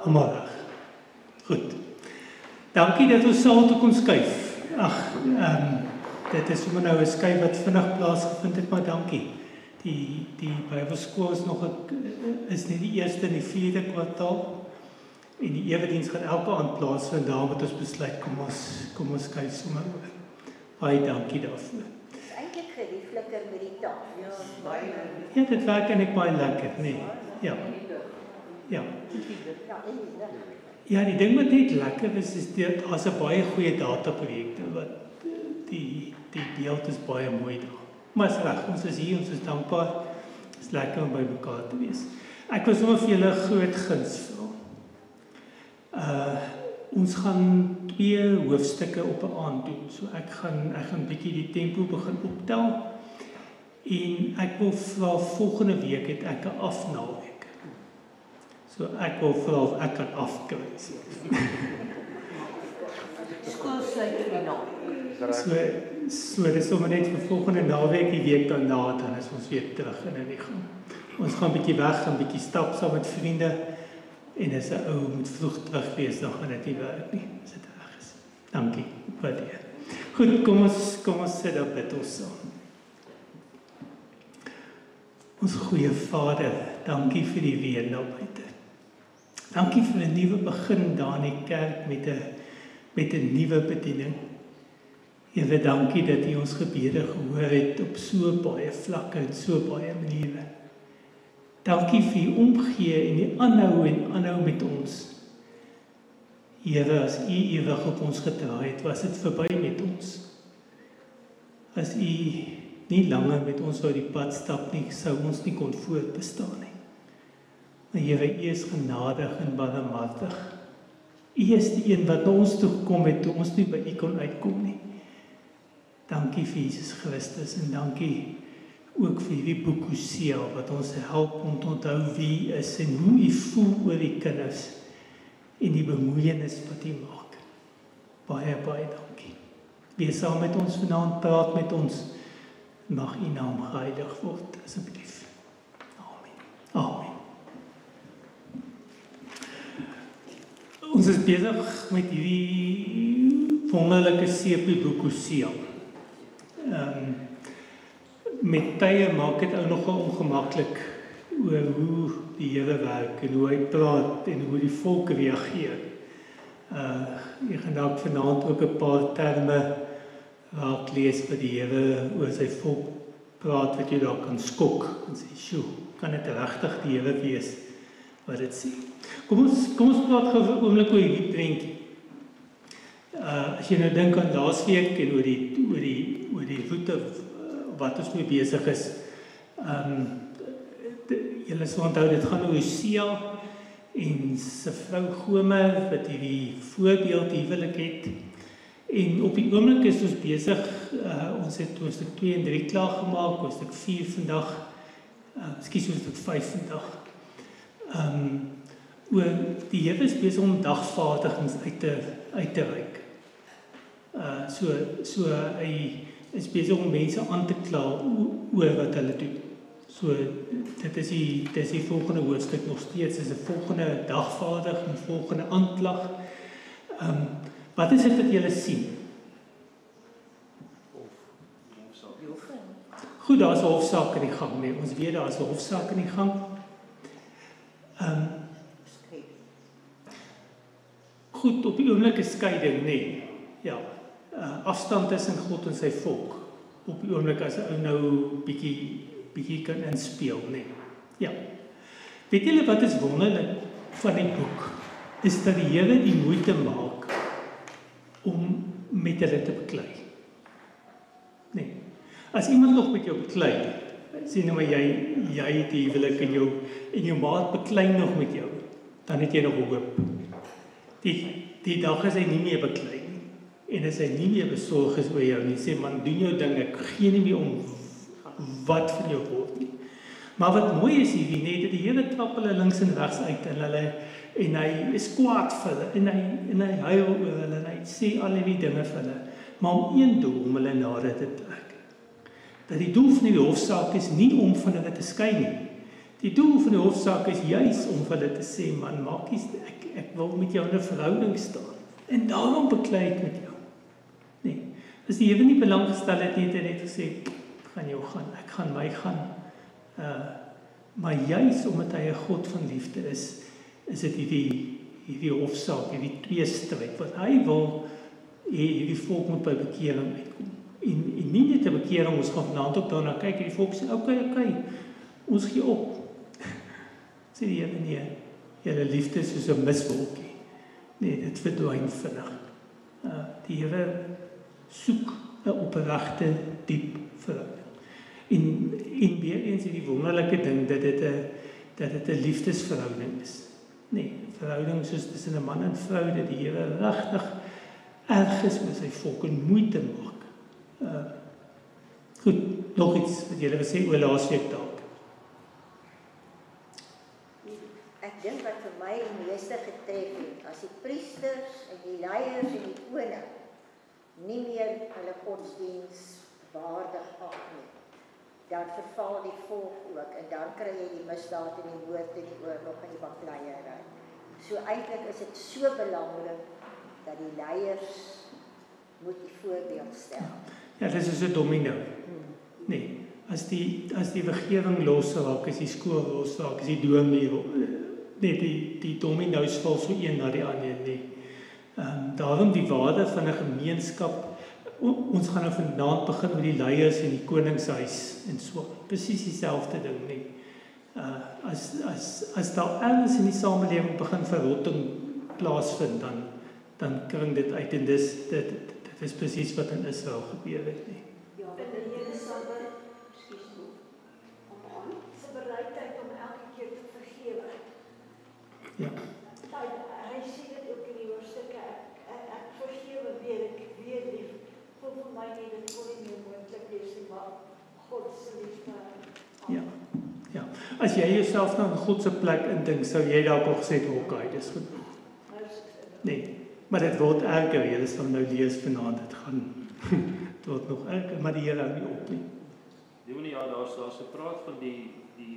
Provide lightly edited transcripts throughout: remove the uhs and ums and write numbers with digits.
Almal reg. Goed. Dankie dat ons saam toe kon skuif. Dit is sommer nou 'n skuif wat vinnig plaasgevind het, maar dankie. Die Bybelskool is nie die eerste in die 4de kwartaal. En die ewediens gaan elke aand plaasvind, daarom het ons besluit, kom ons skuif sommer oor. Baie dankie daarvoor. Het is eintlik geriefliker met die taal. Ja, dit werk eintlik baie lekker, nee. Ja. Ja. Ja, die ding wat net lekker is daar's 'n baie goeie dataprojekte wat die beeld is baie mooi daar. Maar is reg, ons is hier, ons is dankbaar. Het is lekker om by mekaar te wees. Ek wil sommer vir julle 'n groot guns vra. Ons gaan 2 hoofstukke op 'n aand doen. So ek gaan bietjie die tempo begin optel. En ek wil vra volgende week het ek 'n afnaweek. So ek wil vra of ek kan afkry. Skool sluit in die naweek. So dis sommer net vir volgende naweek, die week daarna, dan is ons weer terug in die gang. Ons gaan 'n bietjie weg, 'n bietjie stap saam met vriende. En as 'n ou moet vroeg terug wees, dan gaan dit nie werk nie, as dit reg is. Dankie, waardeer. Goed, kom ons sit op bid ons saam. Ons goeie Vader, dankie vir die weer nou buite. Dankie vir 'n nuwe begin daar in die kerk met 'n nuwe bediening. Here, dankie dat U ons gebede gehoor het op so baie vlakke en so baie maniere. Dankie vir U omgee en die aanhou met ons. Here, as U ewig op ons gedraai het, was dit verby met ons. As U nie langer met ons oor die pad stap nie, sou ons nie kon voortbestaan nie. Maar Here, U is genadig en barmhartig. U is die een wat na ons toe gekom het, toe ons nie by U kon uitkom nie. Dankie vir Jesus Christus en dankie ook vir die boek Hosea wat ons help om te onthou wie U is en hoe U voel oor die kinders en die bemoeienis wat U maak. Baie, baie dankie. Wees saam met ons vanaand, praat met ons. Mag U naam geheilig word, asseblief. Amen. Amen. Ons is besig met hierdie wonderlike sepieboek Hosea. Met tye maak dit ou nogal ongemaklik oor hoe die Here werk en hoe hy praat en hoe die volk reageer. Jy gaan dalk vanaand ook 'n paar terme raak lees wat die Here oor sy volk praat wat jy daar kan skok en sê, "Sjoe, kan dit regtig die Here wees wat dit sê?" Kom ons praat gou 'n oomblik oor hierdie prentjie. As jy nou dink aan laasweek en oor die roete wat ons mee besig is. Julle sal onthou dit gaan oor Hosea en sy vrou Gomer wat hierdie voorbeeld huwelik het. En op die oomblik is ons besig, ons het hoofstuk 2 en 3 klaar gemaak, hoofstuk 4 vandag, hoofstuk 5 vandag. Oor die Here is besig om dagvaardigings uit te reik. So hy is besig om mense aan te kla oor wat hulle doen. So dit is die volgende hoofstuk nog steeds, is 'n volgende dagvaardiging, 'n volgende aanklag. Wat is dit wat julle sien? Goed, daar is 'n hofsaak in die gang, nee, ons weet daar is 'n hofsaak in die gang. Goed, op die oomblik is skeiding, nee. Ja, afstand tussen God en sy volk. Op die oomblik as 'n ou nou bietjie kan inspeel, nee. Ja. Weet julle wat is wonderlik van die boek? Is dat die Here die moeite maak om met hulle te beklei. Nee. As iemand nog met jou beklei, sê nou maar jy het die huwelik en jou maat beklei nog met jou, dan het jy nog hoop. Die dag is hy nie meer beklei nie, en as hy nie meer besorg is oor jou nie, sê man, doen jou ding, ek gee nie meer om wat van jou word nie. Maar wat mooi is hierdie, nee, dat die Here trap hulle links en regs uit en hy is kwaad vir hulle, en hy huil oor hulle, en hy sê al die dinge vir hulle, maar om een doel, om hulle nader te trek. Dat die doel van die hofsaak is nie om van hulle te skei nie. Die doel van die hofsaak is juis om vir hulle te sê, man, maak nie, ek wil met jou in 'n verhouding staan. En daarom beklei ek met jou. Nee, as die Here nie belang gestel het nie, het hy net gesê, ek gaan jou gaan, ek gaan my gaan. Maar juis omdat hy 'n God van liefde is dit hierdie hofsaak, hierdie tweestryd, wat hy wil, hierdie volk moet by bekering uitkom. En nie net 'n bekering, ons gaan vanaand ook daarna kyk, hierdie volk sê, okay, ons gee op. Sê die Here, nee, julle liefde is soos 'n miswolkie. Nee, dit verdwyn vinnig. Die Here soek 'n opregte, diep verhouding. En weer eens die wonderlike ding, dat dit 'n liefdesverhouding is. Nee, verhouding soos tussen 'n man en vrou, dat die Here regtig erg is met sy volk en moeite maak. Goed, nog iets wat julle wil sê oor laasweek dalk. Ek dink wat vir my die meeste getref het, as die priesters en die leiers en die koning nie meer hulle godsdiens waardig maak nie, dan verval die volk ook en dan kry jy die misdaad en die moord en die oorlog en die bakleierery. So eintlik is dit so belangrik dat die leiers moet die voorbeeld stel. Ja, dit is 'n domino. Nee, as die regering losraak, as die skool losraak, as die dominee, die domino's val so een na die ander nie. Daarom die waarde van 'n gemeenskap. Ons gaan nou vanaand begin met die leiers en die koningshuis en so. Presies dieselfde ding nie. As daar elders in die samelewing begin verrotting plaasvind, dan kring dit uit en dit is presies wat in Israel gebeur het nie. Ja, en die Here sal se bereidheid om elke keer te vergewe. Ja. Hy sê dit ook in die hoofstukke, ek vergewe weer, ek weer lief. Vir my nie, dit kon nie moontlik wees nie, maar God se liefde. Ja. As jy jouself nou in God se plek indink, sou jy dalk al gesê het, okay, dis goed. Nee, maar dit word erger, jy sal nou lees vanaand, dit gaan dit word nog erger, maar die Here hou nie op nie. Ja, daar's 'n praat van die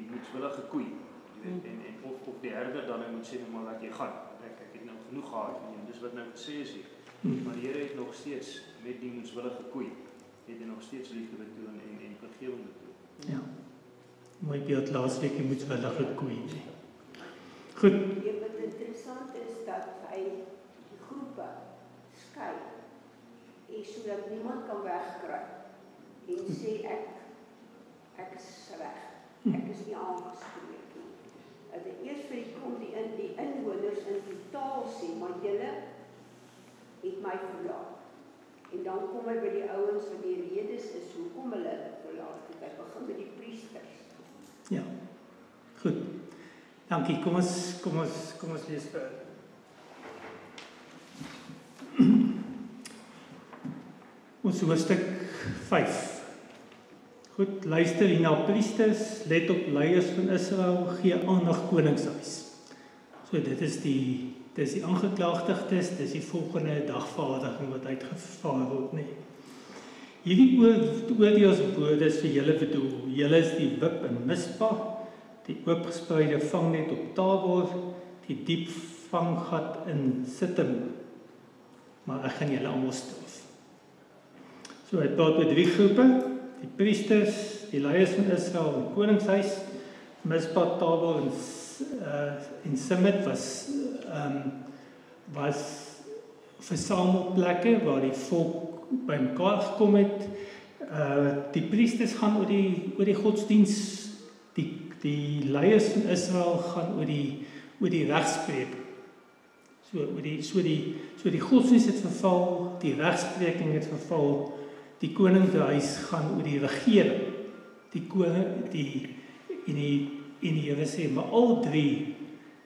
moedswillige koei, jy weet, en of die herder dan moet sê, maar laat jy gaan, ek het nou genoeg gehad van jou, dis wat nou gesê is hier. Maar die Here het nog steeds met die moedswillige koei, het hy nog steeds liefde betoon en vergewing betoon. Ja. Mooi beeld laasweek, die moedswillige koei. Goed. Wat interessant is dat hy die groepe skei, sodat niemand kan wegkry en sê ek is reg, ek is nie aangespreek nie. Dat eers vir die inwoners in totaal sê, maar julle het my verlaat. En dan kom hy by die ouens wat die redes is, hoekom hulle verlaat het. Hy begin met die priesters. Ja, goed. Dankie, kom ons lees verder. Ons hoofstuk 5. Goed, luister hier na priesters, let op leiers van Israel, gee aandag koningshuis. So dit is die aangeklaagdes, dis die volgende dagvaardiging wat uitgevaar word, nee. Hierdie oordeelsbode is vir julle bedoel. Julle is die wip in Mispa, die oopgespreide vangnet op Tabor, die diep vanggat in Sittim. Maar ek gaan julle almal straf. So hy praat met 3 groepe, die priesters, die leiers van Israel en koningshuis. Mispa, Tabor en Summit was versamelplekke waar die volk by mekaar gekom het. Die priesters gaan oor die godsdiens, die leiers van Israel gaan oor die regspreek. So die godsdiens het verval, die regspreking het verval, die koningshuis gaan oor die regering. Die Here sê, maar al 3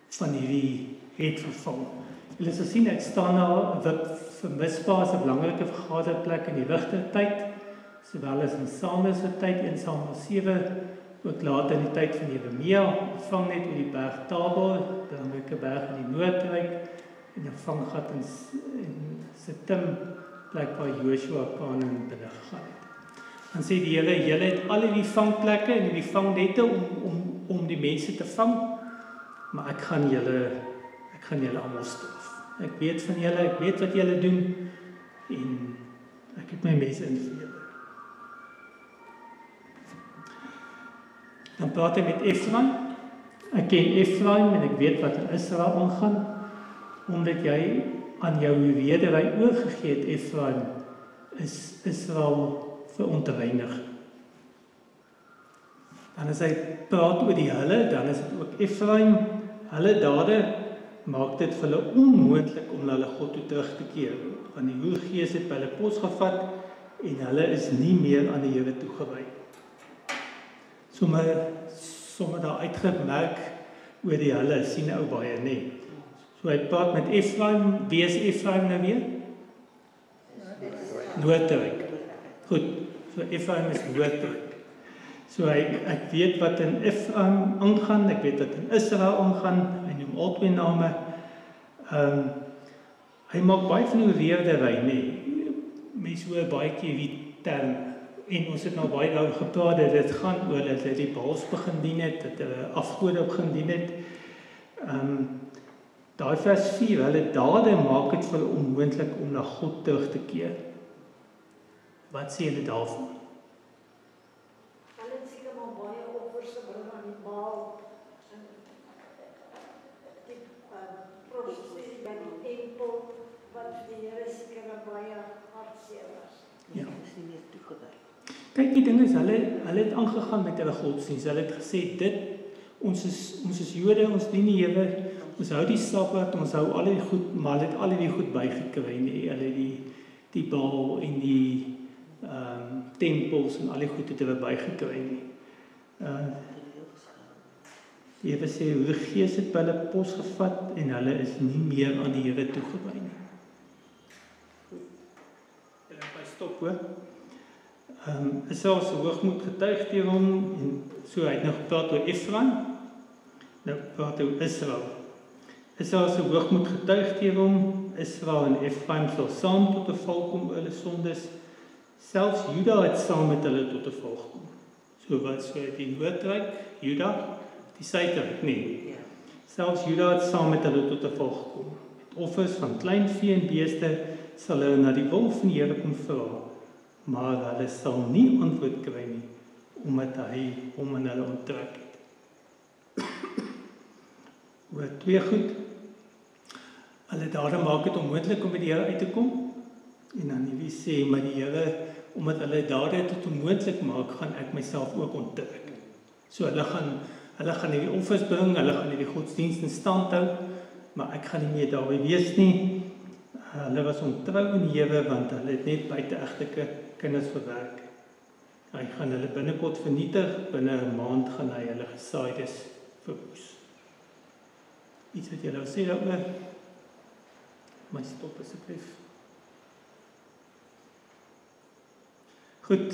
van hierdie het verval. Julle sal sien, ek staan daar, vir Mispa is 'n belangrike vergaderplek in die Rigtertyd, sowel as in Samuel se tyd, 1 Samuel 7, ook later in die tyd van Jeremia, vang net oor die berg Tabor, belangrike berg in die Noordryk, en 'n vanggat in Sittim, plek waar Joshua Kanaan binne gegaan het. Dan sê die Here, julle het al hierdie vangplekke en hierdie vangnette om om die mense te vang, maar ek gaan julle almal straf. Ek weet van julle, ek weet wat julle doen en ek het my mense in vir julle. Dan praat hy met Efraim. Ek ken Efraim en ek weet wat in Israel aangaan, omdat jy aan jou wederry oorgegee het, Efraim, is Israel verontreinig. Dan as hy praat oor die hulle, dan is dit ook Efraim, hulle dade maak dit vir hulle onmoontlik om na hulle God toe terug te keer, want die Heilige Gees het by hulle pos gevat en hulle is nie meer aan die Here toegewy. Sommige daar uitgemerk oor die hulle, sien ou baie nie. So hy praat met Efraim, wie is Efraim nou weer? Noordryk. Goed, so Efraim is Noordryk. So ek weet wat in Efraim aangaan, ek weet wat in Israel aangaan, hy noem al twee name. Hy maak baie van die weerdery, nee. Mense hoor baie keer die term, en ons het nou baie daaroor gepraat, dat dit gaan oor dat hy die Baals begin dien het, dat hulle afgode begin dien het. Daai vers 4, hulle dade maak dit vir hulle onmoontlik om na God terug te keer. Wat sê julle daarvan? Hulle het seker maar baie offers gebring aan die Baal en die prostitusie by die tempel wat die Here seker baie hartseer was. Ja. Is nie meer toegewy. Kyk, die ding is, hulle het aangegaan met hulle godsdienst. Hulle het gesê, ons is Jode, ons dien die Here, ons hou die Sabbat, ons hou al die goed, maar hulle het al die goed bygekry, nie. Hulle die Baal en die tempels en al die goed het hulle bygekry, nie. Die Here sê, hoe die Gees het by hulle pos gevat en hulle is nie meer aan die Here toegewy nie. Hulle het by stop, hoor. Israel se hoogmoed getuig teen hom en so hy het nou gepraat oor Efraim. Nou praat hy oor Israel. Israel se hoogmoed getuig teen hom. Israel en Efraim sal saam tot 'n val kom oor hulle sondes. Selfs Juda het saam met hulle tot 'n val gekom. So wat so die Noordryk, Juda, die Suidryk, nee. Selfs Juda het saam met hulle tot 'n val gekom. Met offers van klein vee en beeste sal hulle na die wil van die Here kom vra. Maar hulle sal nie antwoord kry nie, omdat hy hom in hulle onttrek het. Oor twee goed. Hulle dade maak dit onmoontlik om by die Here uit te kom. En dan wie sê, maar die Here, omdat hulle dade dit onmoontlik maak, gaan ek myself ook onttrek. So hulle gaan hierdie offers bring, hulle gaan hierdie godsdienst in stand hou, maar ek gaan nie meer daarby wees nie. Hulle was ontrou in die Here, want hulle het net buiteegtelike kinders verwerk. Hy gaan hulle binnekort vernietig, binne 'n maand gaan hy hulle gesaaides verwoes. Iets wat jy nou sê daaroor? My stop asseblief. Goed.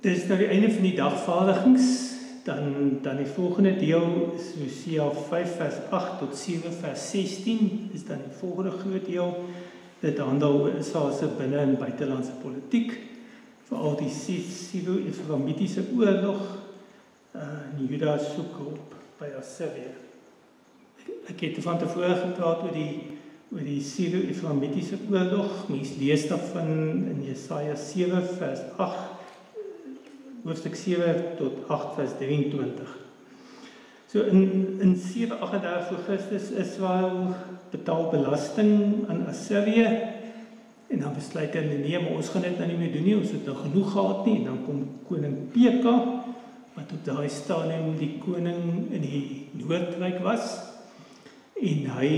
Dit is nou die einde van die dagvaardigings. Dan die volgende deel is Hosea 5 vers 8 tot 7 vers 16 is dan die volgende groot deel. Dit handel oor Israel se binne- en buitelandse politiek, veral die Siro-Efraimitiese oorlog. Juda soek hulp by Assirië. Ek het van tevore gepraat oor die Siro-Efraimitiese oorlog. Mens lees daarvan in Jesaja 7 vers 8. Hoofstuk 7 tot 8 vers 23. So in 738 voor Christus Israel betaal belasting aan Assirië en dan besluit hulle nee, maar ons gaan dit nou nie meer doen nie, ons het nou genoeg gehad nie. En dan kom koning Peka, wat op daai stadium die koning in die Noordryk was, en hy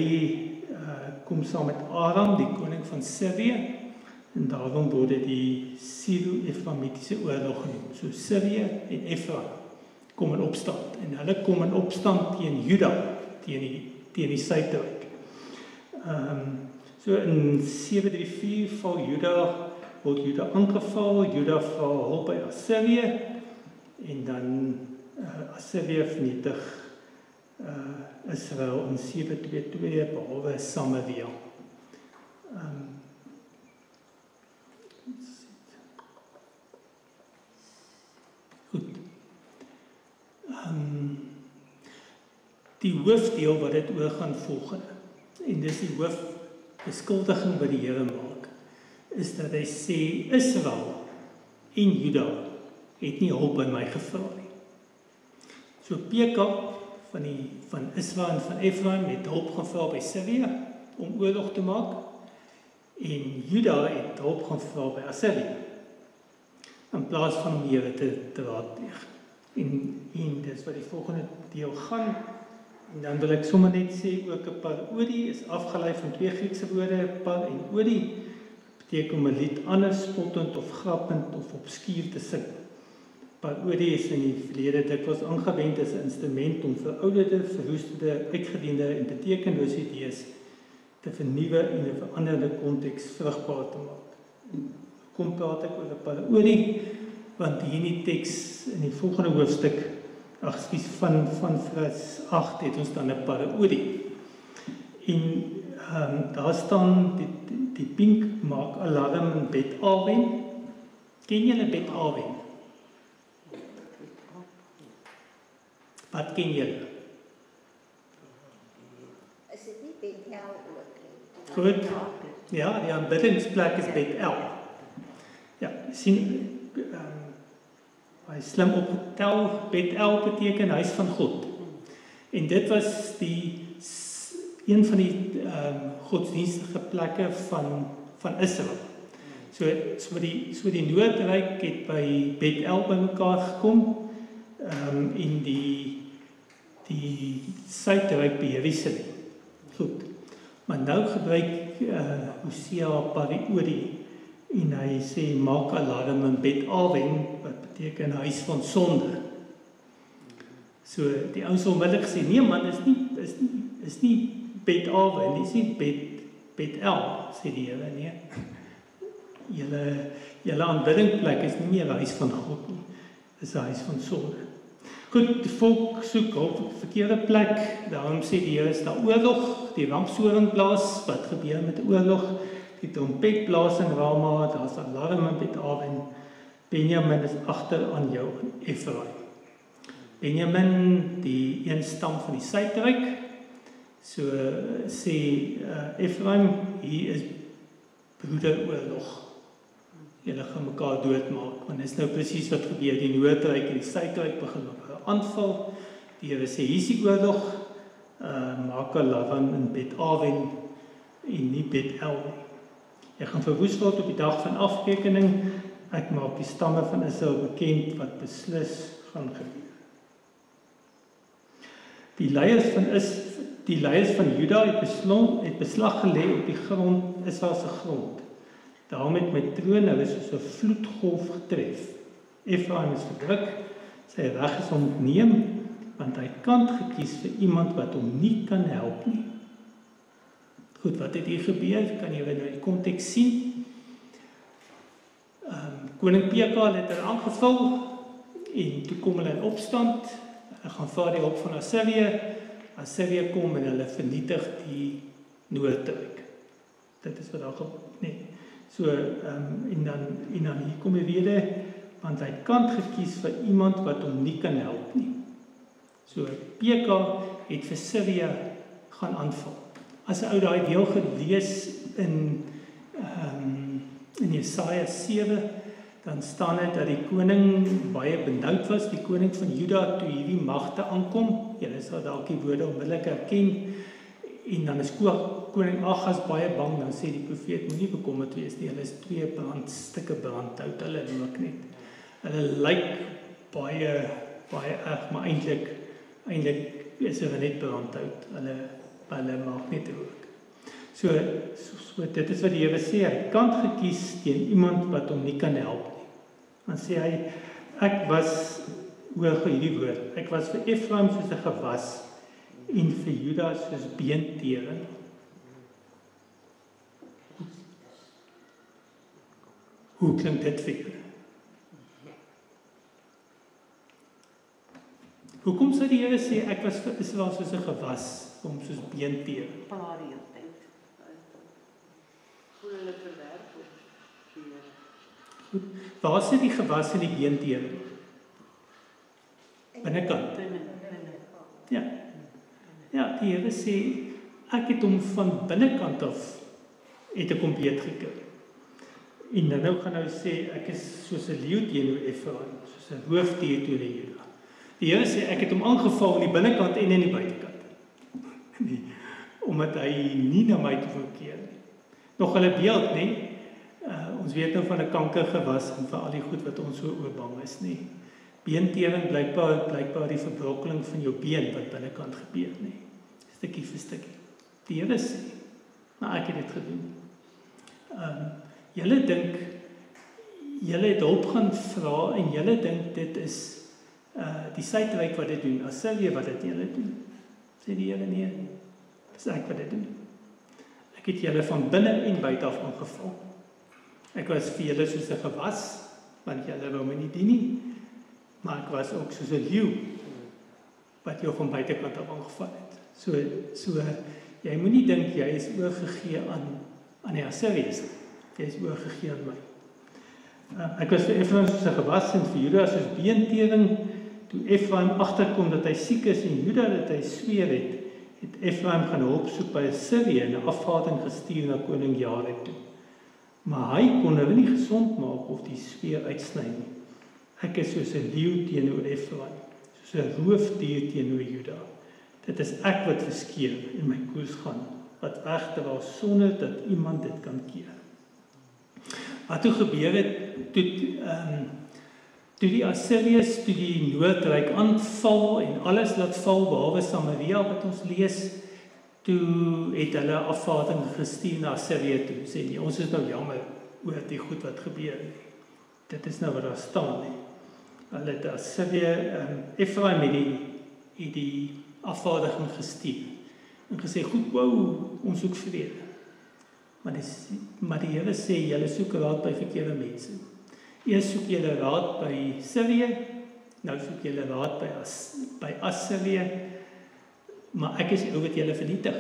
kom saam met Aram, die koning van Syrië. En daarom word dit die Siro-Efraimitiese oorlog genoem. So Syrië en Efraim kom in opstand. En hulle kom in opstand teen Juda, teen die Suidryk. So in 734 word Juda aangeval, Juda val hulp by Assirië, en dan Assirië vernietig Israel in 722 behalwe Samaria. Goed. die hoofdeel wat dit oor gaan volgende. En dis die hoofbeskuldiging wat die Here maak, is dat hy sê, Israel en Juda het nie hulp by my gevra nie. So Pekah van Israel en van Ephraim het hulp gevra by Syria om oorlog te maak, en Juda het hulp gevra by Assyrië, in plaas van die Here te raadpleeg. En dis wat die volgende deel gaan. En dan wil ek sommer net sê, ook 'n parodie is afgelei van 2 Griekse woorde, par en odie, beteken om 'n lied anders spottend of grappend of obskuur te sing. Parodie is in die verlede dikwels aangewend as 'n instrument om verouderde, verroesterde, uitgediende en betekenlose idees te vernuwe en 'n veranderde konteks vrugbaar te maak. Kom praat ek oor 'n parodie, want hier in die teks in die volgende hoofstuk, van vers 8 het ons dan 'n parodie. En daar staan die pink maak alarm in Bet Awen. Ken julle Bet Awen? Wat ken julle? Is dit nie Bet-El ook nie? Goed. Ja, die aanbiddingsplek is Bet-El. Ja, sien, hy is slim opgetel, Bet-El beteken huis van God. En dit was een van die godsdienstige plekke van Israel. So die Noordryk het by Bet-El bymekaar gekom, en die Suidryk by Jerusalem. Goed. Maar nou gebruik Hosea parodie, en hy sê, maak alarm in Bet-Awen, wat beteken huis van sonde. So, die ouens onmiddellik sê, nee man, is nie Bet-Awen, is nie Bet-El, sê die Here, nee. Julle aanbiddingplek is nie meer huis van God nie, is 'n huis van sonde. Goed, die volk soek hulp op verkeerde plek, daarom sê die Here, is daar oorlog, die rampsoring blaas, wat gebeur met die oorlog, die trompet blaas in Rama, daar's alarm in Bet-Awen, Benjamin is agter aan jou Ephraim. Benjamin, die een stam van die Suidryk, so sê Ephraim, hier is broederoorlog. Julle gaan mekaar doodmaak, want dit is nou presies wat gebeur, die Noordryk en die Suidryk begin mekaar aanval, die Here sê, hier is die oorlog, maak alarm in Bet-Awen en nie Bet-El nie. Jy gaan verwoes word op die dag van afrekening, ek maak die stamme van Israel bekend wat beslis gaan gebeur. Die leiers van Juda het beslag gelê op die grond, Israel se grond. Daarom het my troon hulle soos 'n vloedgolf getref. Ephraim is verdruk, sy reg is ontneem, want hy het kant gekies vir iemand wat hom nie kan help nie. Goed, wat het hier gebeur? Kan jy nou die konteks sien? Koning Pekah het aangeval, en toe kom hulle in opstand, hulle gaan vra die hulp van Assyrië kom en hulle vernietig die Noordryk. Dit is wat daar gebeur, nee. So, en dan hier kom die rede, want hy het kant gekies vir iemand wat hom nie kan help nie. So, Pekah het vir Syrië gaan aanval. As 'n ou daai deel gelees in Jesaja 7, dan staan dit dat die koning baie benoud was, die koning van Juda, toe hierdie magte aankom. Julle sal dalk die woorde onmiddellik herken. En dan is koning Agas baie bang, dan sê die profeet, moenie bekommerd wees nie, hulle is 2 brandstukke brandhout, hulle rook net. Hulle lyk baie erg, maar eintlik is hulle net brandhout, hulle maak net rook. So dit is wat die Here sê, hy het kant gekies teen iemand wat hom nie kan help nie. Dan sê hy, ek was, hoor hierdie woord, ek was vir Ephraim soos 'n gewas, en vir Juda soos beentering. Hoe klink dit vir julle? Hoekom sê die Here sê, ek was vir Israel soos 'n gewas, om soos beentering? Goed, waar sit die gewas en die beentering? Binnekant. Ja. die Here sê, ek het hom van binnekant af, het ek hom beetgekil. En nou gaan hy sê, ek is soos 'n leeu teenoor Efraim, soos 'n roofdier teenoor Juda. Die Here sê, ek het hom aangeval in die binnekant en in die buitekant. Nee, omdat hy nie na my toe wil keer nie. Nog hulle beeld, nee. Ons weet nou van 'n kankergewas en van al die goed wat ons so oor bang is, nee. Beentering blykbaar die verbrokkeling van jou been wat binnekant gebeur, nee. Stukkie vir stukkie. Die Here sê, maar ek het dit gedoen. Julle dink, julle het hulp gaan vra en julle dink dit is die Suidryk wat dit doen, Assirië wat dit julle doen. Sê die Here nee, dis ek wat dit doen. Ek het julle van binne en buite af aangeval. Ek was vir julle soos 'n gewas, want julle wou my nie dien nie, maar ek was ook soos 'n leeu wat jou van buitekant af aangeval het. So jy moenie dink jy is oorgegee aan die Assiriërs. Jy is oorgegee aan my. Ek was vir Efraim soos 'n gewas en vir Juda soos beentering. Toe Efraim agterkom dat hy siek is en Juda dat hy sweer het Efraim gaan hulp soek by Assirië en 'n afvaarding gestuur na koning Jareb toe. Maar hy kon hulle nie gesond maak of die sweer uitsny nie. Ek is soos 'n leeu teenoor Efraim, soos 'n roofdier teenoor Juda. Dit is ek wat verskeer en my koers gaan, wat wegdra sonder dat iemand dit kan keer. Wat toe gebeur het, toe die Assiriërs, toe die Noordryk aanval en alles laat val, behalwe Samaria wat ons lees, toe het hulle afvaarding gestuur na Assirië toe, sê nie, ons is nou jammer oor die goed wat gebeur nie. Dit is nou wat daar staan nie. Hulle het Assirië, Efraim het die afvaardiging gestuur en gesê, goed, wou, ons soek vrede. Maar die Here sê, julle soek raad by verkeerde mense. Eers soek julle raad by Sirië, nou soek julle raad by Assirië, maar ek is die ou wat julle vernietig.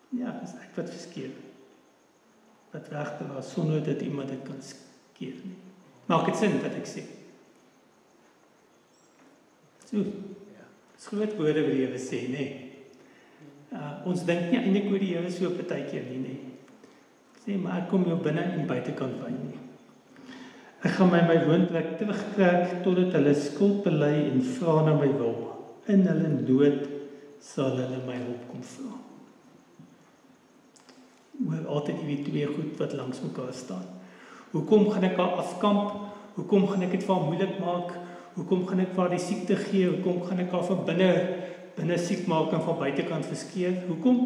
Ja, dis ek wat verskeer. Wat wegdra sonder dat iemand dit kan skeer nie. Maak dit sin wat ek sê? So, dis groot woorde wat die Here sê, nee. Ons dink nie eintlik oor die Here so partykeer nie. Sê, maar ek kom jou binne en buitekant by nie. Ek gaan my woonplek terugtrek totdat hulle skuld bely en vra na my wil. In hulle nood sal hulle my hulp kom vra. Oor altyd die twee goed wat langs mekaar staan. Hoekom gaan ek haar afkamp? Hoekom gaan ek dit vir haar moeilik maak? Hoekom gaan ek vir haar die siekte gee? Hoekom gaan ek haar van binne siek maak en van buitekant verskeer? Hoekom?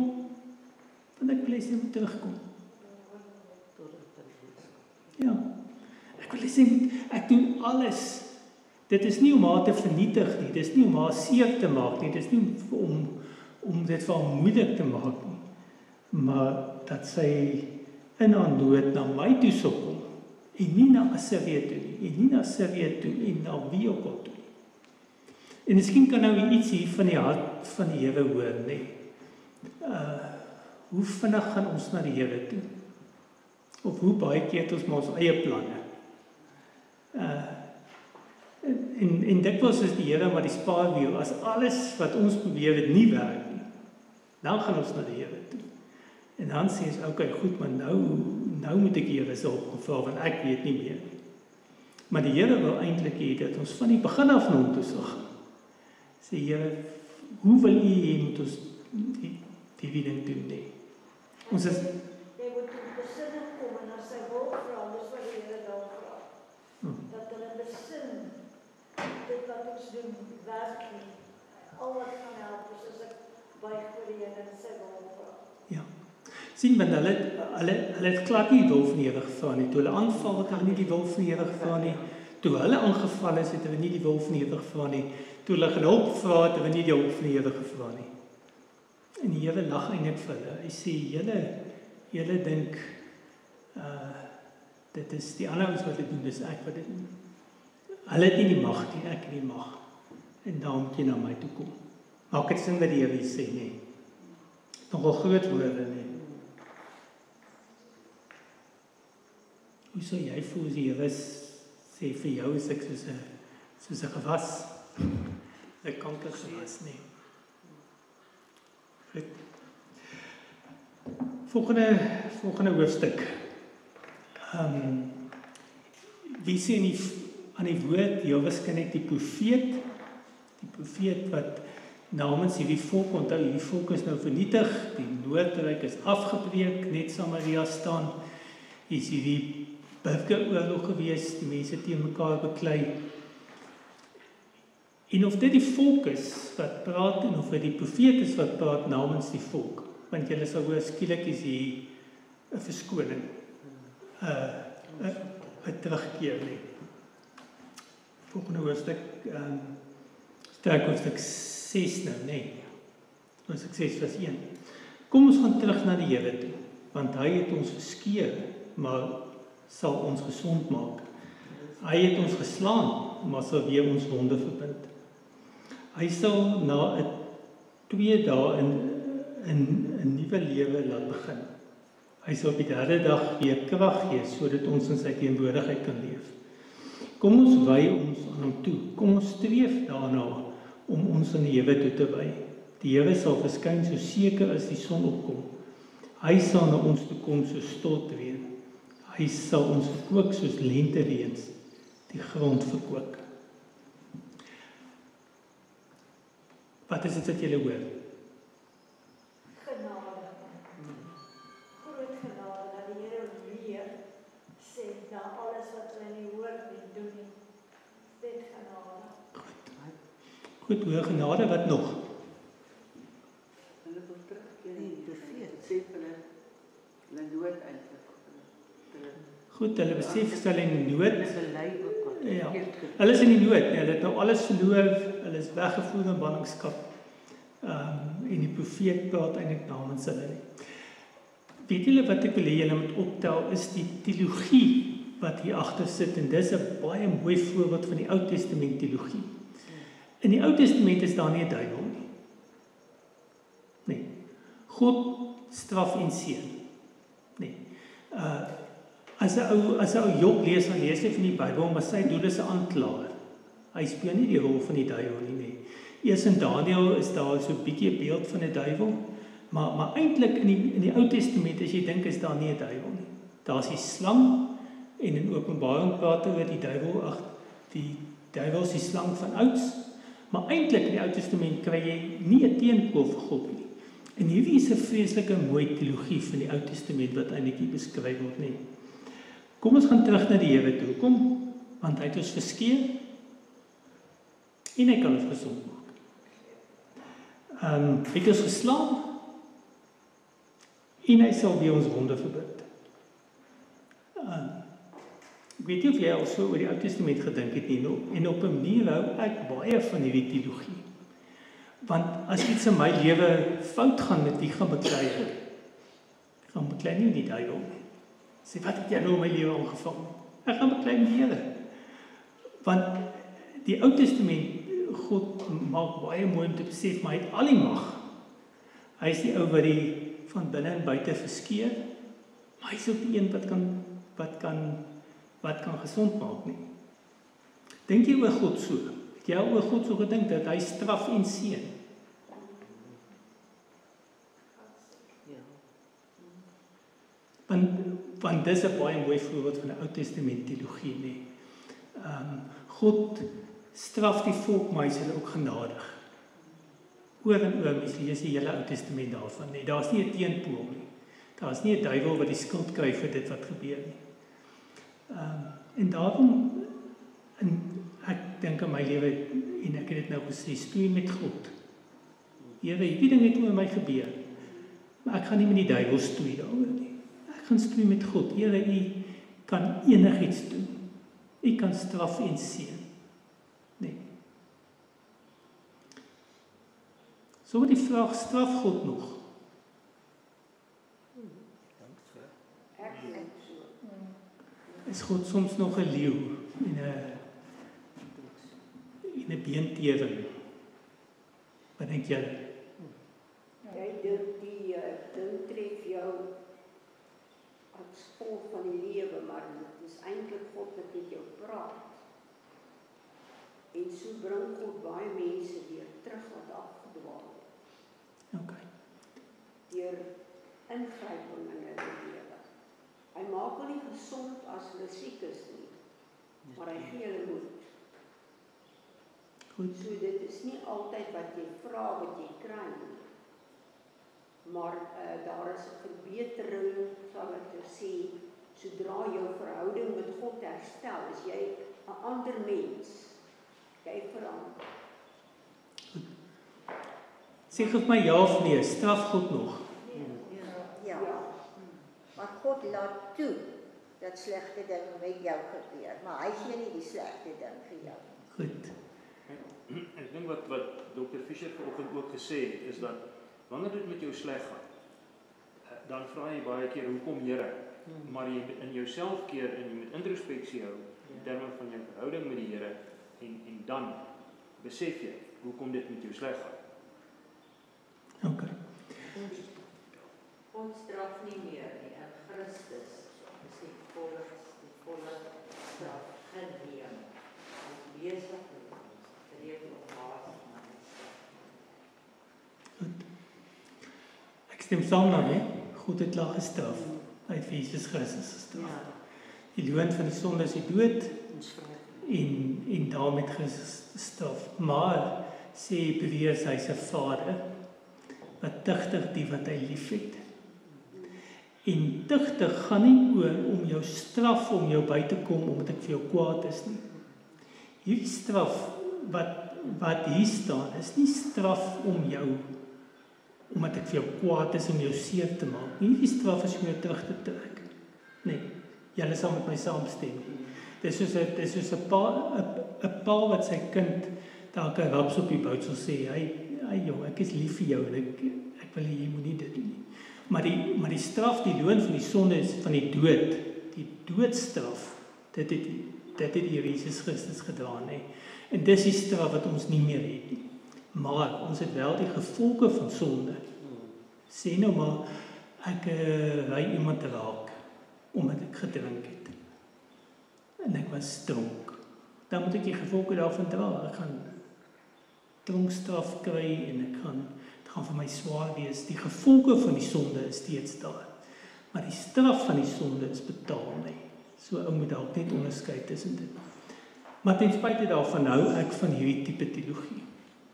Want ek wil hê sy moet terugkom. Ja. Ek wil sê, ek doen alles. Dit is nie om haar te vernietig nie, dit is nie om haar seer te maak nie, dit is nie om dit vir haar moeilik te maak nie. Maar dat sy in haar nood na my toe sal kom, en nie na Assirië toe nie, en nie na Sirië toe, en na wie ook al toe nie. En miskien kan nou iets hier van die hart van die Here hoor, nee. Hoe vinnig gaan ons na die Here toe? Of hoe baie keer het ons maar ons eie planne? En dikwels is die Here maar die spaarwiel. As alles wat ons probeer het nie werk nie, dan gaan ons na die Here toe. En dan sê ons, okay, goed, maar nou moet ek die Here se hulp vra, want ek weet nie meer nie. Maar die Here wil eintlik hê dat ons van die begin af na hom toe sal gaan. Sê, Here, hoe wil U hê moet ons die ding doen nie? Ons is jy moet in besinning kom en as sy hulp vra, dis wat die Here dan vra. Dat hulle besin dit wat ons doen werk nie. Al wat kan help is as ek buig voor die Here en sy hulp vra. ja. Sien, want hulle het glad nie die wil van die Here gevra nie. Toe hulle aanval het hulle nie die wil van die Here gevra nie. Toe hulle aangeval is, het hulle nie die wil van die Here gevra nie. Toe hulle hulp gevra het, hulle nie die hulp van die Here gevra nie. En die Here lag eintlik vir hulle. Hy sê, julle dink dit is die ander ons wat dit doen, dis ek wat dit doen. Hulle het nie die mag nie, ek het die mag. En daarom moet jy na my toe kom. Maak dit sin wat die Here sê, nee. Nogal groot woorde, nee. Hoe sal jy voel as die Here sê vir jou is ek soos 'n gewas? 'n kanker gewas nie. Goed. Volgende hoofstuk. Wie sê aan die woord, ja, waarskynlik die profeet wat namens hierdie volk, onthou hierdie volk is nou vernietig, die Noordryk is afgebreek, net Samaria staan, is hierdie burgeroorlog gewees, die mense teen mekaar beklei. En of dit die volk is wat praat, en of dit die profeet is wat praat namens die volk, want julle sal hoor, skielik is hier 'n verskoning, 'n terugkeer nie. Volgende hoofstuk, hoofstuk 6 nou, nee. Hoofstuk 6 vers 1. Kom ons gaan terug na die Here toe, want hy het ons geskeur, maar sal ons gesond maak. Hy het ons geslaan, maar sal weer ons wonde verbind. Hy sal na 2 dae in 'n nuwe lewe laat begin. Hy sal op die 3de dag weer krag gee, sodat ons in sy teenwoordigheid kan leef. Kom ons wy ons aan hom toe. Kom ons streef daarna om ons aan die Here toe te wy. Die Here sal verskyn so seker as die son opkom. Hy sal na ons toe kom soos stortreën. Hy sal ons verkoop soos lentereëns, die grond verkoop. Wat is dit wat julle hoor? Genade. Groot genade dat die Here weer sê na alles wat hulle nie hoor nie doen nie. Dit genade. Goed, hoor genade, wat nog? Hulle wil terugkeer in die profeet, sê hulle nood eintlik. Goed, hulle besef hulle in nood. Hulle bely ook wat Ja. verkeerd gedoen. Hulle is in die nood, hulle het nou alles verloor, hulle is weggevoer in ballingskap. En die profeet praat eintlik namens hulle nie. Weet julle wat ek wil hê julle moet optel, is die teologie wat hier agter sit, en dis 'n baie mooi voorbeeld van die Ou Testament teologie. In die Ou Testament is daar nie 'n duiwel nie. Nee. God straf en seën. Nee. As 'n ou Job lees, dan lees hy van die Bybel, maar sy doel is 'n aanklaer. Hy speel nie die rol van die duiwel nie. Eers in Daniël is daar so 'n bietjie 'n beeld van 'n duiwel, maar eintlik in die Ou Testament, as jy dink, is daar nie 'n duiwel nie. Daar's die slang, en in Openbaring praat oor die duiwel, die duiwel is die slang van ouds, maar eintlik in die Ou Testament kry jy nie 'n teenpool vir God nie. En hierdie is 'n vreeslike mooi teologie van die Ou Testament wat eintlik hier beskryf word nie. Kom ons gaan terug na die Here toe. Kom, want hy het ons verskeer en hy kan ons gesond maak. Hy het ons geslaan en hy sal weer ons wonde verbind. Ek weet nie of jy al so oor die Ou Testament gedink het nie, en op 'n manier hou ek baie van hierdie teologie. Want as iets in my lewe fout gaan, met wie gaan beklei ek? Ek gaan beklei nie die duiwel nie. Sê, wat het jy nou in my lewe aangevang? Ek gaan beklei die Here. Want die Ou Testament, God maak baie mooi om te besef, maar hy het al die mag. Hy is die ou wat die van binne en buite verskeur, maar hy is ook die een wat kan gesond maak nie. Dink jy oor God so? Het jy oor God so gedink dat hy straf en seën? Ja. Want dis 'n baie mooi voorbeeld van 'n Ou Testament teologie, nee. God straf die volk, maar hy is hulle ook genadig. Oor en oor, mens lees die hele Ou Testament daarvan, nee. Daar's nie 'n teenpool nie. Daar's nie 'n duiwel wat die skuld kry vir dit wat gebeur nie. En daarom, ek dink aan my lewe, en ek het dit nou gesê, stoei met God. Here, hierdie ding het met my gebeur, maar ek gaan nie met die duiwel stoei daaroor nie. Ek gaan stoei met God. Here, U kan enigiets doen. U kan straf en seën. Nee. So word die vraag, straf God nog? Ek dink so. Is God soms nog 'n leeu en 'n beentewing? Wat dink jy? Jy dink die ding tref jou as gevolg van die lewe, maar dit is eintlik God wat met jou praat. En En so bring God baie mense weer terug wat afgedwaal het. Okay. Deur ingryping in hulle lewe. Hy maak hulle nie gesond as hulle siek is nie, maar hy gee hulle moed. Goed. So dit is nie altyd wat jy vra wat jy kry nie. Maar daar is 'n verbetering, sal ek sê, sodra jou verhouding met God herstel, is jy 'n ander mens. Jy verander. Sê vir my ja of nee, straf God nog? Ja. Maar God laat toe dat slegte dinge met jou gebeur, maar hy gee nie die slegte ding vir jou. Goed. Ek dink wat Dr. Fischer vanoggend ook gesê het, is dat wanneer dit met jou sleg gaan, dan vra jy baie keer, hoekom Here? Maar jy in jouself keer en jy moet introspeksie hou in terme van jou verhouding met die Here en dan besef jy hoekom dit met jou sleg gaan. Okay. God straf nie meer nie, in Christus is die volle straf geneem. Hy besig met ons, regelmatig na Goed. Ek stem saam daarmee. God het klaar gestraf. Hy het vir Jesus Christus gestraf. Die loon van die sonde is die dood en daarmee Christus gestraf. Maar sê beweer hy se Vader wat tugtig die wat hy liefhet. En tugtig gaan nie oor om jou straf om jou by te kom omdat ek vir jou kwaad is nie. Hierdie straf wat hier staan is nie straf om jou omdat ek vir jou kwaad is om jou seer te maak. Hierdie straf is om jou terug te trek. Nee, julle sal met my saamstem. Dis soos 'n pa wat sy kind dalk 'n raps op die bout sal sê, hy jong, ek is lief vir jou en ek wil jy moet nie dit doen nie. Maar die straf, die loon van die sonde is van die dood. Die doodstraf, dit het die Here Jesus Christus gedaan, hè. En dis die straf wat ons nie meer het nie. Maar ons het wel die gevolge van sonde. Sê nou maar, ek ry iemand raak, omdat ek gedrink het. En ek was dronk. Dan moet ek die gevolge daarvan dra. Ek gaan dronkstraf kry en dit gaan vir my swaar wees. Die gevolge van die sonde is steeds daar. Maar die straf van die sonde is betaal, nee. So ou moet dalk net onderskei tussen dit. Maar ten spyte daarvan hou ek van hierdie tipe teologie.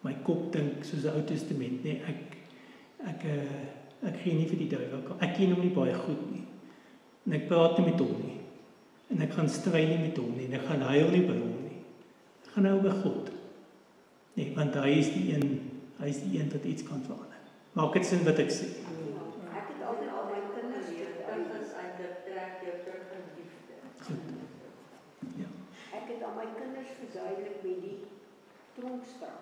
My kop dink soos 'n Ou Testament, nee, ek gee nie vir die duiwel. Ek ken hom nie baie goed nie. En ek praat nie met hom nie. En ek gaan stry nie met hom nie. En ek gaan huil nie by hom nie. Ek gaan hou by God. Nee, want hy is die een wat iets kan verander. Maak dit sin wat ek sê? Ek het altyd al my kinders Goed. Ja. Ek het aan my kinders verduidelik met die tronkstraf.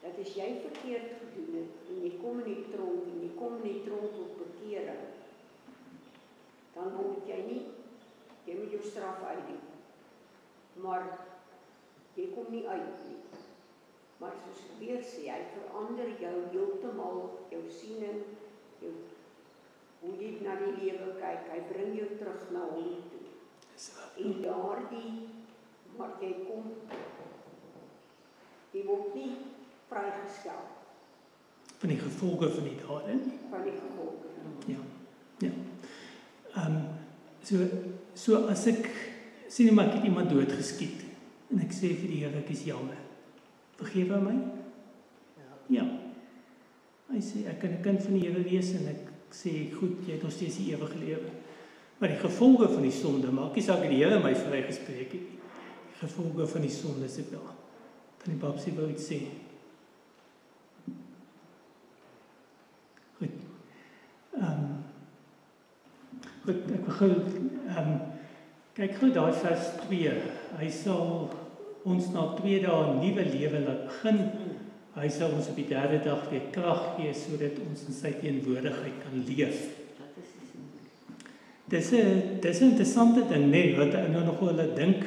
Dat as jy verkeerd gedoen het en jy kom in die tronk en jy kom in die tronk op bekering, dan moet jy moet jou straf uitdien. Maar jy kom nie uit nie. Maar soos ek weer sê, hy verander jou heeltemal, jou siening, hoe jy na die lewe kyk, hy bring jou terug na hom toe. En daardie, wat jy kom, jy word nie vrygestel. Van die gevolge van die dade? Van die gevolge. Ja. So as ek sien maar ek het iemand doodgeskiet en ek sê vir die Here ek is jammer. Vergewe my? Ja. Hy sê ek kan 'n kind van die Here wees en ek sê goed, jy het nog steeds die ewige lewe. Maar die gevolge van die sonde, maak nie saak dat die Here my vrygespreek het nie. Die gevolge van die sonde is ek daar. Van die Babsie wou iets sê. Goed. Goed, ek begin kyk gou daai vers 2. Hy sal ons na 2 dae 'n nuwe lewe laat begin. Hy sal ons op die 3de dag weer krag gee sodat ons in sy teenwoordigheid kan leef. Dis 'n interessante ding, nee, wat nou nog hulle dink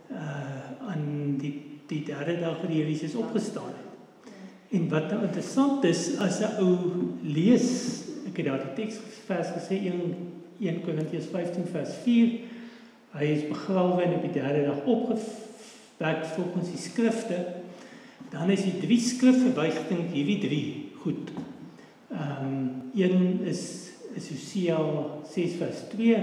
aan die 3de dag wat die Here Jesus opgestaan het. En wat nou interessant is, as 'n ou lees, ek het daar die teksvers gesê 1 Korintiërs 15 vers 4, hy is begrawe en op die 3de dag werk volgens die skrifte, dan is die 3 skrifverwysings hierdie 3 goed. Een is Hosea 6 vers 2,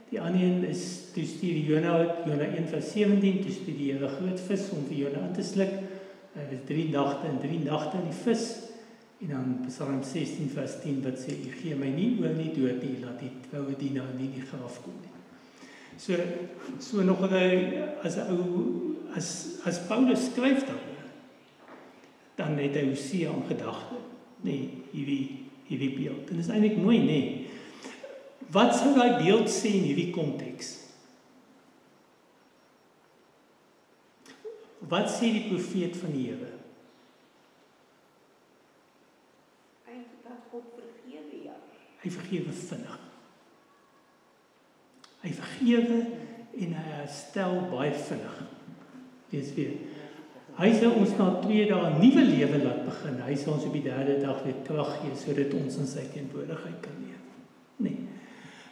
die ander een is toe stuur Jona 1 vers 17, toe stuur die Here groot vis om vir Jona aan te sluk. Hy was 3 nagte en 3 nagte in die vis. En dan Psalm 16 vers 10 wat sê, U gee my nie oor nie dood nie, laat die troue dienaar nie in die graf kom nie. So nog as Paulus skryf dan het hy Hosea in gedagte, hierdie beeld. En dit is eintlik mooi, nee. Wat sou daai beeld sê in hierdie konteks? Wat sê die profeet van die Here? Eintlik dat God vergewe, ja. Hy vergewe vinnig. Hy vergewe en hy herstel baie vinnig. Lees weer. Hy sal ons na 2 dae 'n nuwe lewe laat begin. Hy sal ons op die 3de dag weer krag gee sodat ons in sy teenwoordigheid kan leef. Nee.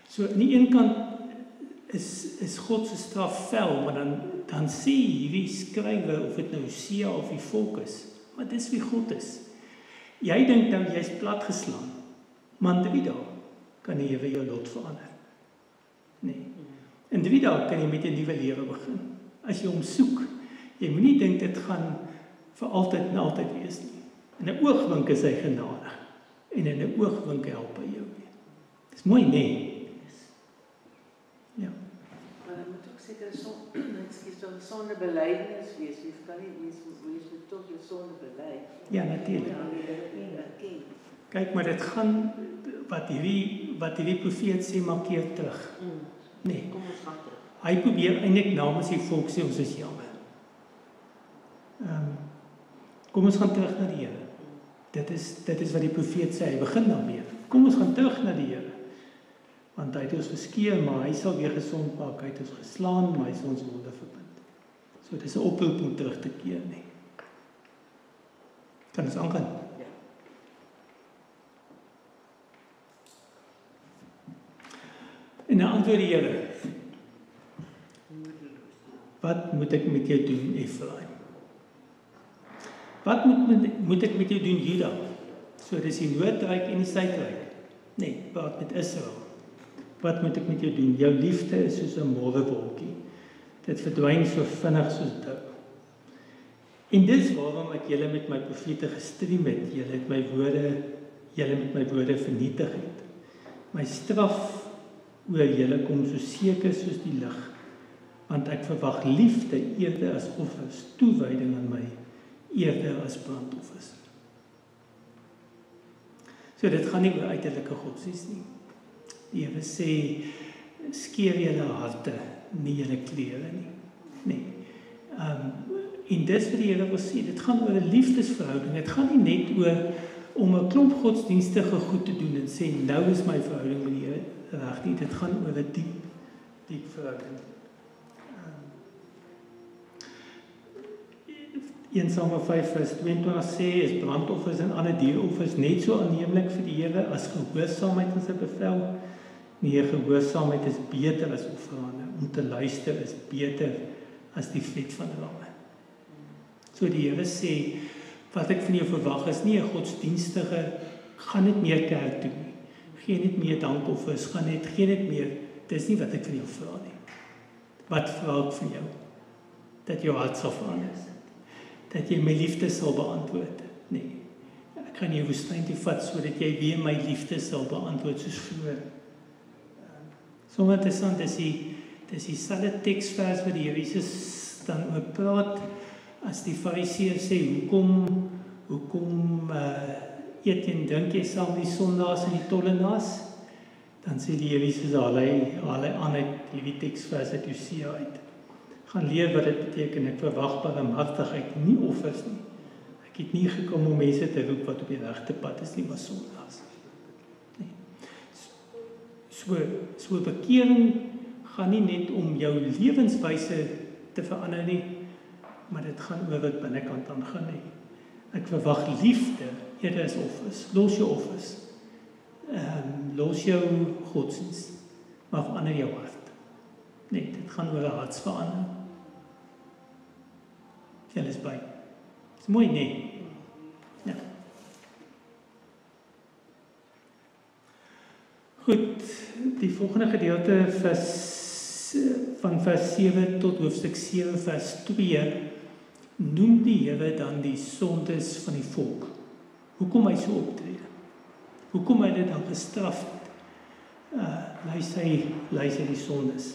So aan die een kant is God se straf vel, maar dan sê hierdie skrywer of dit nou Hosea of die volk is, maar dis wie God is. Jy dink nou jy's platgeslaan, maar in 3 dae kan die Here jou lot verander. Nee. In 3 dae kan jy met 'n nuwe lewe begin. As jy hom soek, jy moenie dink dit gaan vir altyd en altyd wees nie. In 'n oogwink is hy genadig en in 'n oogwink help hy jou weer. Dis mooi, nee. Ja. Maar dan moet ook seker sonde belydenis wees. Jy kan nie wees moet tog jou sonde bely. Ja, natuurlik. Kyk, maar dit gaan wat hierdie profeet sê, maak keer terug. Nee. Kom ons gaan terug. Hy probeer eintlik namens die volk sê ons is jammer. Kom ons gaan terug na die Here. Dit is wat die profeet sê, hy begin daarmee. Kom ons gaan terug na die Here. Want hy het ons geskeur, maar hy sal weer gesond maak. Hy het ons geslaan, maar hy sal ons wonde verbind. So dis 'n oproep om terug te keer, nee. Kan ons aangaan? Ja. En dan antwoord die Here. Wat moet ek met jou doen, Efraim? Wat moet ek met jou doen, Juda? So dis die noordryk en die suidryk. Nee, praat met Israel. Wat moet ek met jou doen? Jou liefde is soos 'n môrewolkie. Dit verdwyn so vinnig soos dou. En dis waarom ek julle met my profete gestrem het. Julle met my woorde vernietig het. My straf oor julle kom so seker soos die lig. Want ek verwag liefde eerder as offers, toewyding aan my eerder as brandoffers. So dit gaan nie oor uiterlike godsdienst nie. Die Here sê, skeer julle harte, nie julle klere nie. Nee. En dis wat die Here wil sê, dit gaan oor 'n liefdesverhouding. Dit gaan nie net oor om 'n klomp godsdienstige goed te doen en sê, nou is my verhouding met die Here reg nie. Dit gaan oor 'n diep verhouding. 1 Samuel 5 vers 22 sê, is brandoffers en ander dieroffers net so aanneemlik vir die Here as gehoorsaamheid aan sy bevel? Nee, gehoorsaamheid is beter as offerande. Om te luister is beter as die vet van ramme. So die Here sê, wat ek van jou verwag is nie 'n godsdienstige, gaan net meer kerk toe nie. Gee net meer dankoffers, gee net meer. Dis nie wat ek van jou vra nie. Wat vra ek van jou? Dat jou hart sal verander. Dat jy my liefde sal beantwoord. Nee. Ek gaan jou woestyn toe vat sodat jy weer my liefde sal beantwoord soos vroeër. Sommige interessant is dieselfde teksvers wat die Here Jesus dan oor praat as die Fariseërs sê, hoekom eet en drink jy saam met die sondaars en die tollenaars? Dan sê die Here Jesus, haal hy aan uit hierdie teksvers uit Hosea uit. Gaan leer wat dit beteken, ek verwag barmhartigheid, nie offers nie. Ek het nie gekom om mense te roep wat op die regte pad is nie, maar sondaars. Nee. So bekering gaan nie net om jou lewenswyse te verander nie, maar dit gaan oor wat binnekant aangaan nie. Ek verwag liefde eerder as offers. Los jou offers. Los jou godsdienst, maar verander jou hart. Nee, dit gaan oor 'n hartsverandering. Julle is by. Dis mooi, nee. Ja. Goed, die volgende gedeelte van vers 7 tot hoofstuk 7 vers 2 noem die Here dan die sondes van die volk. Hoekom hy so optree? Hoekom hy dit dan gestraf het? Lys hy die sondes.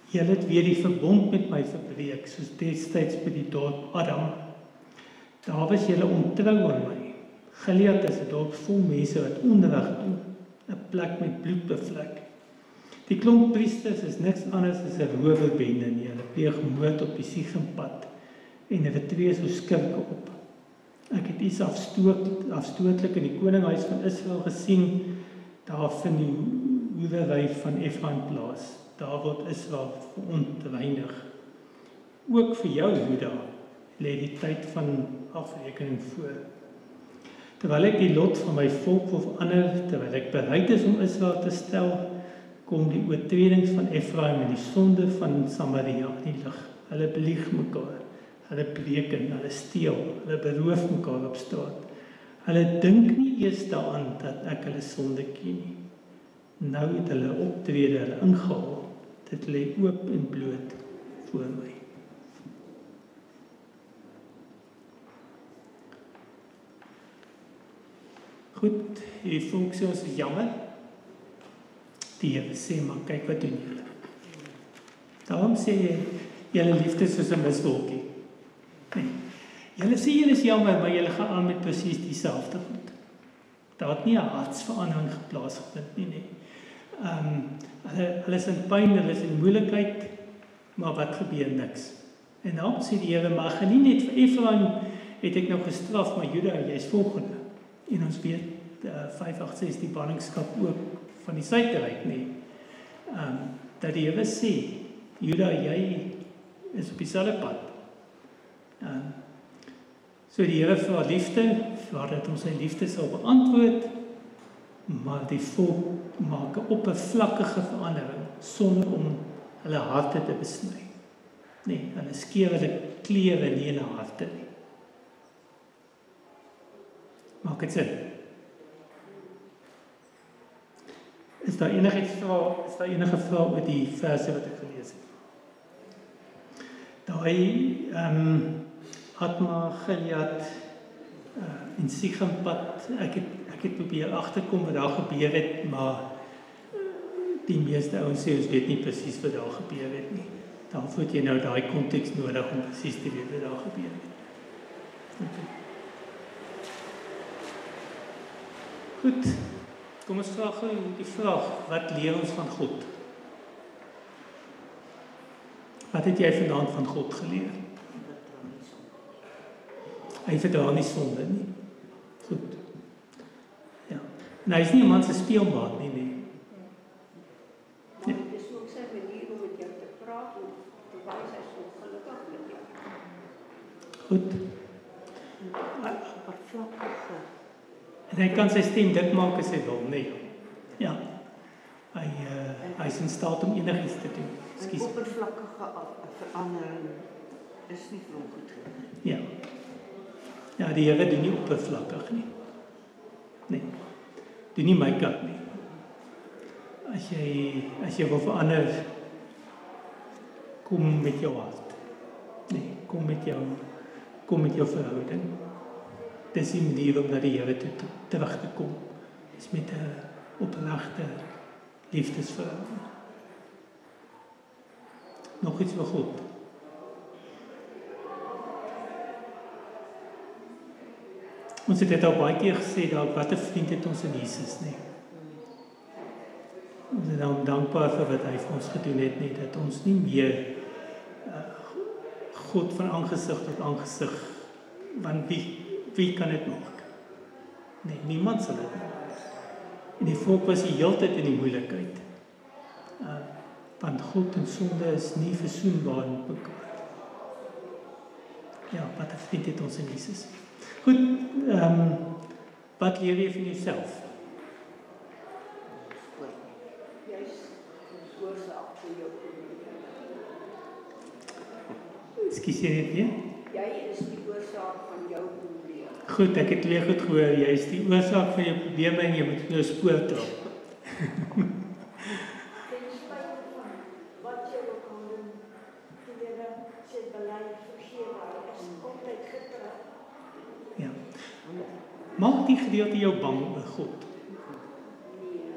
Julle het weer die verbond met my verbreek, soos destyds by die dorp Adam. Daar was julle ontrou aan my. Gilead is 'n dorp vol mense wat onreg doen, 'n plek met bloed bevlek. Die klomp priesters is niks anders as 'n rowerbende nie. Hulle pleeg moord op die Siegempad en hulle tree so skurke op. Ek het iets afstootlik in die koninghuis van Israel gesien. Daar vind die hoewery van Efraim plaas. Daar word Israel verontreinig. Ook vir jou, Juda, lê die tyd van afrekening voor. Terwyl ek die lot van my volk wil verander, terwyl ek bereid is om Israel te stel, kom die oortredings van Efraim en die sonde van Samaria in die lig. Hulle belieg mekaar, hulle breken, hulle steel, hulle beroof mekaar op straat. Hulle dink nie eers daaraan dat ek hulle sonde ken nie. Nou het hulle optrede hulle ingehaal. Dit lê oop en bloot voor my. Goed, die volk sê ons is jammer. Die Here sê, maar kyk wat doen julle. Daarom sê jy, julle liefde soos 'n miswolkie. Nee. Julle sê julle is jammer, maar julle gaan aan met presies dieselfde goed. Daar het nie 'n hartsverandering plaasgevind nie. Hulle is in pyn, hulle is in moeilikheid, maar wat gebeur niks. En daarom sê die Here, maar gaan nie net vir Efraim het ek nou gestraf, maar Juda, jy is volgende. En ons weet 586 die ballingskap ook van die suiderryk nie. Dat die Here sê, Juda, jy is op dieselfde pad. So die Here vra liefde, vra dat ons sy liefde sal beantwoord, maar die volk maak 'n oppervlakkige verandering sonder om hulle harte te besny. Nee, hulle skeer hulle klere nie in hulle harte nie. Maak dit sin? Is daar enige vrae oor die verse wat ek gelees het? Daai Atma, Gilead en Siegempad, ek het probeer agterkom wat daar gebeur het, maar die meeste ouens sê ons weet nie presies wat daar gebeur het nie. Daarvoor het jy nou daai konteks nodig om presies te weet wat daar gebeur het. Okay. Goed, kom ons vra gou die vraag, wat leer ons van God? Wat het jy vanaand van God geleer? Hy verdra nie sonde nie. Goed. Ja. En hy is nie 'n man se speelmaat nie. Maar dit is ook sy manier om met jou te praat en te wys hy is ongelukkig met jou. Goed. Oppervlakkige. En hy kan sy stem dik maak as hy wil, nee. Ja. Hy is in staat om enigiets te doen. Ekskuus. Oppervlakkige verandering is nie vir hom goed genoeg. Ja. Ja, die Here doen nie oppervlakkig nie. Nee. Doen nie my kant nie. As jy wil verander, kom met jou hart. Nee, kom met jou verhouding. Dis die manier om na die Here toe terug te kom. Dis met 'n opregte liefdesverhouding. Nog iets vir God. Ons het dit al baie keer gesê, dat wat 'n vriend het ons in Jesus, nee. Ons is dan dankbaar vir wat hy vir ons gedoen het, nie, dat ons nie meer God van aangesig tot aangesig, want wie kan dit maak? Nee, niemand sal dit maak. En die volk was die hele tyd in die moeilikheid. Want God en sonde is nie versoenbaar met mekaar. Ja, wat 'n vriend het ons in Jesus. Goed, wat leer jy van jouself? Jy's oorsaak vir jou probleem. Ekskuus, jy net weer? Goed, ek het weer goed gehoor, jy is die oorsaak van jou probleme en jy moet nou spoor trap. Ten spyte van wat jy ook al doen, die Here sê bely vergewe, hy is altyd getrou. Ja. Maak die gedeelte jou bang oor God. Nee,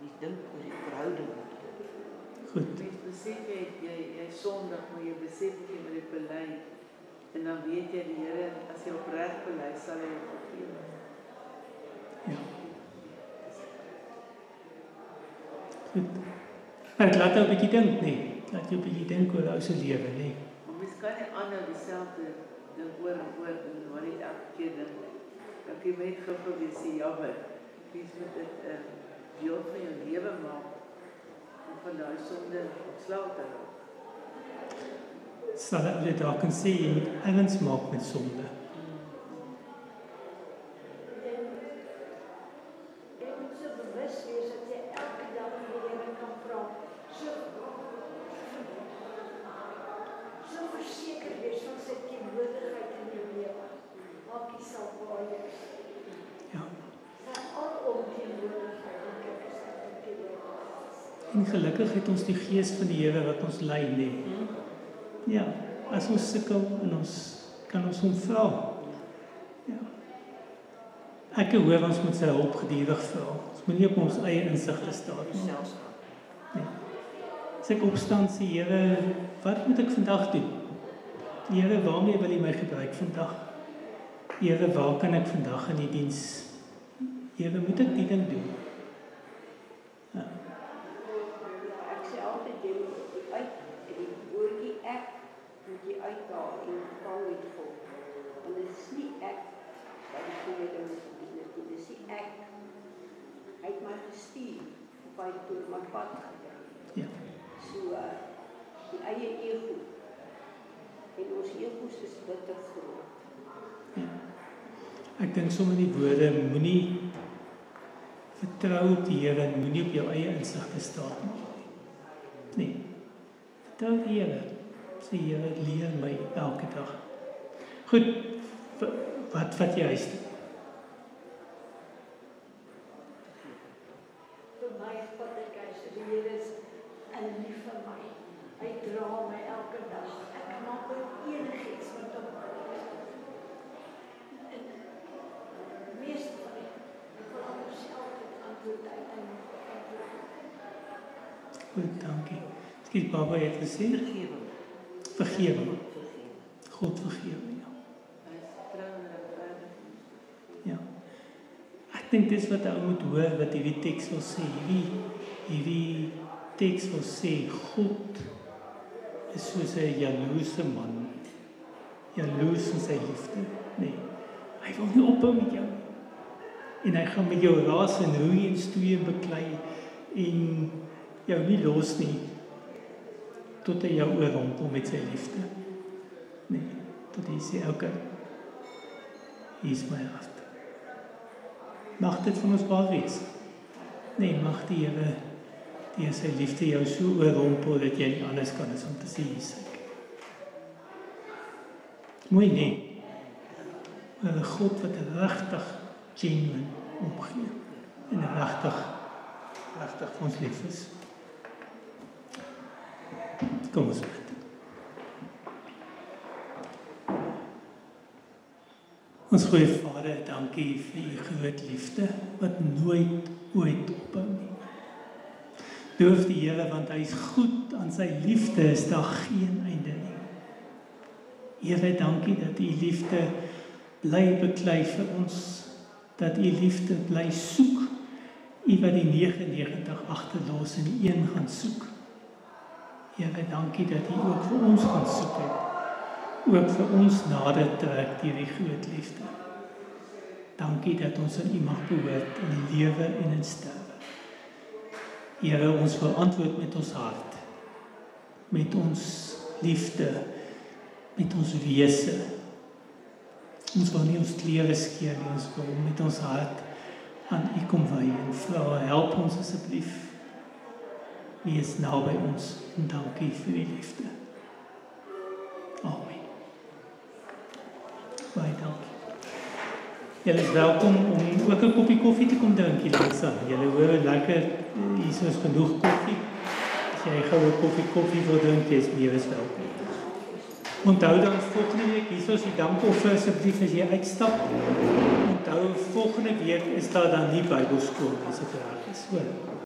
nie dink oor die verhouding. Goed. Mens besef jy sondig, maar jy besef ook jy moet dit bely. En dan weet jy die Here, as jy opreg bely, sal hy jou vergewe. Ja. Goed. Ek laat jou 'n bietjie dink, nee. Laat jou 'n bietjie dink oor ou se lewe, nee. Maar mens kan nie aanhou dieselfde ding oor en oor doen, maar nie elke keer dink. Dan kun jy net gou weer sê, jammer, mens moet dit 'n deel van jou lewe maak, om van daai sonde ontslae te raak. Sal ek dit daar kan sê, jy moet erns maak met sonde. Jy moet so bewus wees dat jy elke dag met die Here kan praat. So verseker wees van sy teenwoordigheid in jou lewe. Maak nie saak waar jy is. Ja. Sy alom teenwoordigheid en kyk as hy teenwoordig is. En gelukkig het ons die gees van die Here wat ons lei, nee. Ja, as ons sukkel en ons kan ons hom vra. Ja. Ek hoor ons moet sy hulp gedurig vra. Ons moet nie op ons eie insigte staan nie. Nee. As ek opstaan sê, Here, wat moet ek vandag doen? Here, waarmee wil U my gebruik vandag? Here, waar kan ek vandag in die diens? Here, moet ek die ding doen? Ja. Ek sê altyd jy moet die woordjie ek moet jy uithaal en vang met God. Want dit is nie ek wat die goeie ding moet doen, dit is nie ek. Hy het my gestuur op hy toe my pad gebring. Ja. So die eie ego. En ons egos is bitter groot. Ja. Ek dink sommer die woorde, moenie vertrou op die Here en moenie op jou eie insigte staan nie. Nee. Vertrou die Here. Sê Here, leer my elke dag. Goed, wat vat jy huis toe? Vir my wat ek as die Here is en lief vir my. Hy dra my elke dag. Ek maak oor enigiets met hom. En meeste van die vrae is altyd antwoord uiteindelik. Goed, dankie. Skiet Baba het gesê, Vergewing. vergewing. God vergewe, ja. Hy is trou en regverdig. Ja. Ek dink dis wat ou moet hoor wat hierdie teks wil sê. Hierdie teks wil sê God is soos 'n jaloerse man. Jaloers in sy liefde. Nee. Hy wil nie ophou met jou nie. En hy gaan met jou raas en roei en stoei en beklei en jou nie los nie tot hy jou oorrompel met sy liefde. Nee, tot hy sê, okay, hier is my hart. Mag dit van ons waar wees? Nee, mag die Here deur sy liefde jou so oorrompel dat jy nie anders kan as om te sê, hier is ek. Mooi nie. Maar 'n God wat regtig genuine omgee en regtig vir ons lief is. Kom ons bid. Ons goeie Vader, dankie vir u groot liefde wat nooit ooit ophou nie. Loof die Here want hy is goed, aan sy liefde is daar geen einde nie. Here, dankie dat u liefde bly beklei vir ons, dat u liefde bly soek, u wat die 99 agterlos en die een gaan soek. Here, dankie dat u ook vir ons gaan soek het, ook vir ons nader trek deur die groot liefde. Dankie dat ons aan u mag behoort in lewe en in sterwe. Here, ons wil antwoord met ons hart, met ons liefde, met ons wese. Ons wil nie ons klere skeer nie, ons wil met ons hart aan u kom wy en vra, help ons asseblief. Wees naby ons en dankie vir u liefde. Amen. Baie dankie. Julle is welkom om ook 'n koppie koffie te kom drink hier langs aan. Julle hoor lekker, hier is genoeg koffie. As jy gou 'n koffie wil drink, is meer as welkom. Onthou dan volgende week, hier is die dankoffer asseblief as jy uitstap. Onthou volgende week is daar dan nie Bybelskool as dit reg is. So.